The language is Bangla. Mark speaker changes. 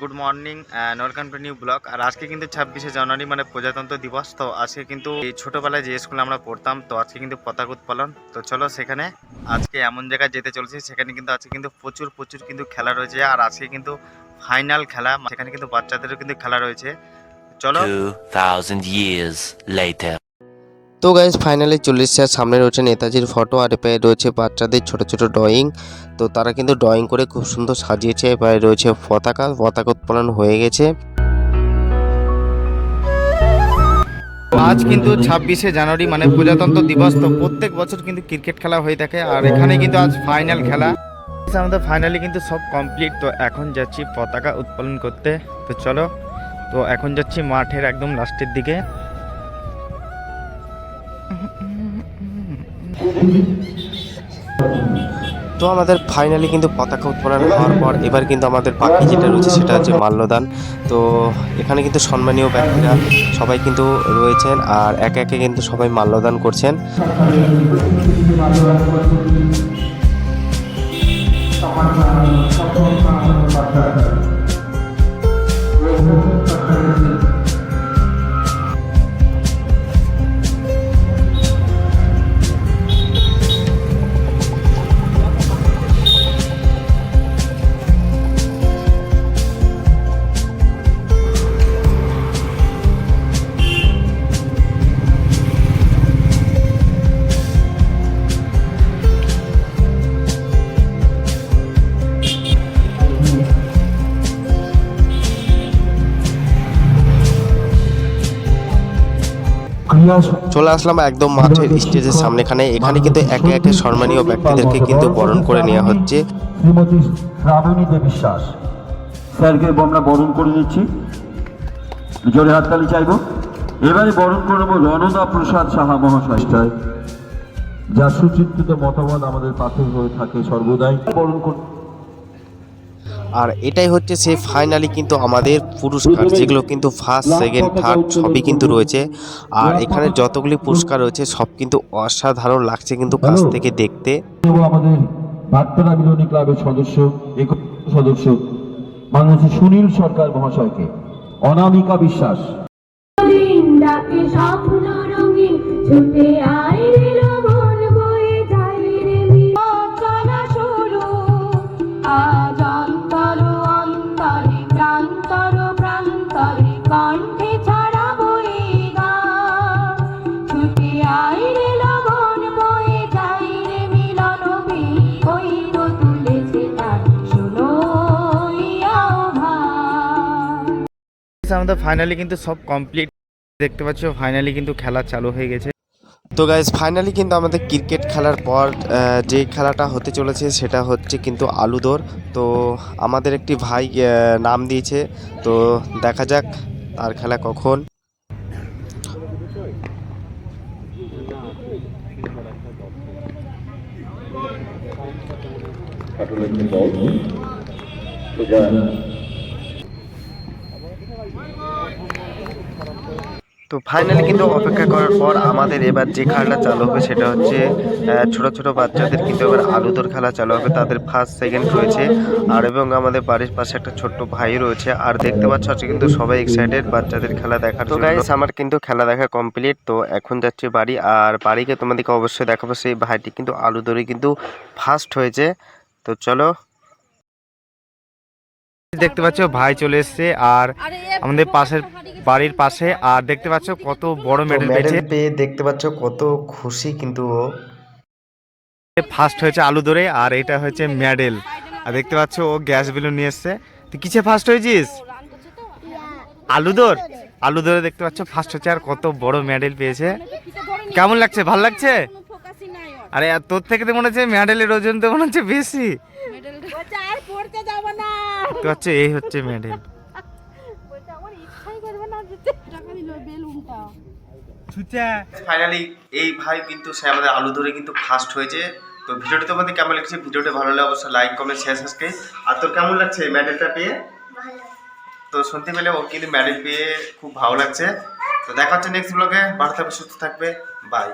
Speaker 1: Good morning and welcome to new blog. আর আজকে কিন্তু 26শে জানুয়ারি মানে প্রজাতন্ত্র দিবস। তো আজকে কিন্তু এই ছোটোবেলায় যে স্কুলে আমরা পড়তাম, তো আজকে কিন্তু পতাকা উত্তোলন। তো চলো সেখানে আজকে এমন জায়গায় যেতে চলেছি, সেখানে কিন্তু আজকে কিন্তু প্রচুর কিন্তু খেলা রয়েছে। আর আজকে কিন্তু ফাইনাল খেলা, সেখানে কিন্তু বাচ্চাদেরও কিন্তু খেলা রয়েছে। চলো
Speaker 2: 2000 years later.
Speaker 3: তো গাইজ ফাইনালি চলে এসেছে। সামনে রয়েছে নেতাজির ফটো, আর এপারে রয়েছে বাচ্চাদের ছোট ছোট ড্রয়িং। তো তারা কিন্তু ড্রয়িং করে খুব সুন্দর সাজিয়েছে। এপারে রয়েছে পতাকা উত্তোলন হয়ে গেছে।
Speaker 1: আজ কিন্তু 26শে জানুয়ারি মানে প্রজাতন্ত্র দিবস। তো প্রত্যেক বছর কিন্তু ক্রিকেট খেলা হয়ে থাকে, আর এখানে কিন্তু আজ ফাইনাল খেলা। আমাদের ফাইনালি কিন্তু সব কমপ্লিট। তো এখন যাচ্ছি পতাকা উত্তোলন করতে। তো চলো, তো এখন যাচ্ছি মাঠের একদম লাস্টের দিকে।
Speaker 3: তো আমাদের ফাইনালি কিন্তু পতাকা উত্তোলন হওয়ার পর এবার কিন্তু আমাদের বাকি যেটা রয়েছে সেটা হচ্ছে মাল্যদান। তো এখানে কিন্তু সম্মানীয় ব্যক্তিরা সবাই কিন্তু রয়েছেন, আর একে একে কিন্তু সবাই মাল্যদান করছেন। চলে আসলাম একদম মাঠের স্টেজের সামনেখানে। এখানে কিন্তু একে একে সম্মানীয় ব্যক্তিদেরকে কিন্তু বরণ করে নেওয়া হচ্ছে।
Speaker 4: শ্রীমতী শ্রাবণী দে বিশ্বাস স্যারকে আমরা বরণ করে নিচ্ছি, জোরে হাততালি চাইব। এবারে বরণ করবো রণদা প্রসাদ সাহা মহাশয়, যার সুচিন্তিত মতামত আমাদের পাথর হয়ে থাকে সর্বদাই। বরণ করব।
Speaker 3: আর এটাই হচ্ছে সেই ফাইনালি কিন্তু আমাদের পুরস্কার, যেগুলো কিন্তু ফার্স্ট সেকেন্ড থার্ড সবই কিন্তু রয়েছে। আর এখানে যতগুলি পুরস্কার রয়েছে সব কিন্তু অসাধারণ লাগছে কিন্তু কাছ থেকে দেখতে।
Speaker 4: আমাদের ভাটপাড়া মিলনী ক্লাবের সদস্য সদস্য মাননীয় সুনীল সরকার মহাশয়কে, অনামিকা বিশ্বাস।
Speaker 1: আমাদের ফাইনালি কিন্তু সব কমপ্লিট, দেখতে পাচ্ছ ফাইনালি কিন্তু খেলা চালু হয়ে গেছে।
Speaker 3: তো গাইজ ফাইনালি কিন্তু আমাদের ক্রিকেট খেলার পর যে খেলাটা হতে চলেছে সেটা হচ্ছে কিন্তু আলুদর। তো আমাদের একটি ভাই নাম দিয়েছে, তো দেখা যাক তার খেলা কখন। তো ফাইনালি কিন্তু অপেক্ষা করার পর আমাদের এবার যে খেলাটা চালু হবে সেটা হচ্ছে ছোট ছোট বাচ্চাদের কিন্তু এবার আলুদর খেলা চালু হবে। তাদের ফার্স্ট সেকেন্ড রয়েছে, আর এবং আমাদের বাড়ির পাশে একটা ছোট্ট ভাই রয়েছে। আর দেখতে পাচ্ছ আজকে কিন্তু সবাই এক্সাইটেড বাচ্চাদের খেলা দেখার জন্য। তো গাইস আমার কিন্তু খেলা দেখা কমপ্লিট। তো এখন যাচ্ছে বাড়ি, আর বাড়িকে তোমাদেরকে অবশ্যই দেখাবো। সেই ভাইটি কিন্তু আলুদরে কিন্তু ফার্স্ট হয়েছে। তো চলো,
Speaker 1: দেখতে পাচ্ছ ভাই চলে এসছে আর আমাদের পাশের বাড়ির পাশে। আর দেখতে পাচ্ছ কত বড় মেডেল
Speaker 3: পেয়ে দেখতে পাচ্ছ কত খুশি কিন্তু ও।
Speaker 1: ফার্স্ট হয়েছে আলু ধরে, আর এটা হচ্ছে মেডেল। আর দেখতে পাচ্ছ ও গ্যাস বেলুন নিয়ে এসছে। তুই কিসে ফার্স্ট হয়েছিস? আলু ধরে দেখতে পাচ্ছ ফার্স্ট হচ্ছে, আর কত বড় মেডেল পেয়েছে। কেমন লাগছে? ভালো লাগছে? আরে তোর থেকে তো মনে হচ্ছে মেডেলের ওজন তো মনে হচ্ছে বেশি। তো হচ্ছে এই হচ্ছে মেডেল।
Speaker 3: ফাইনালি এই ভাই কিন্তু সে আমাদের আলু ধরে কিন্তু ফার্স্ট হয়েছে। তো ভিডিওটি তোমাদের কেমন লাগছে? ভিডিওটি ভালো লাগলে অবশ্যই লাইক কমেন্ট শেয়ার সাবস্ক্রাইব। আর তোর কেমন লাগছে মেডেলটা পেয়ে? তো শুনতে পেলে ও কিন্তু মেডেল পেয়ে খুব ভালো লাগছে। তো দেখা হচ্ছে নেক্সট ব্লগে। ভালো থাকবে, সুস্থ থাকবে, বাই।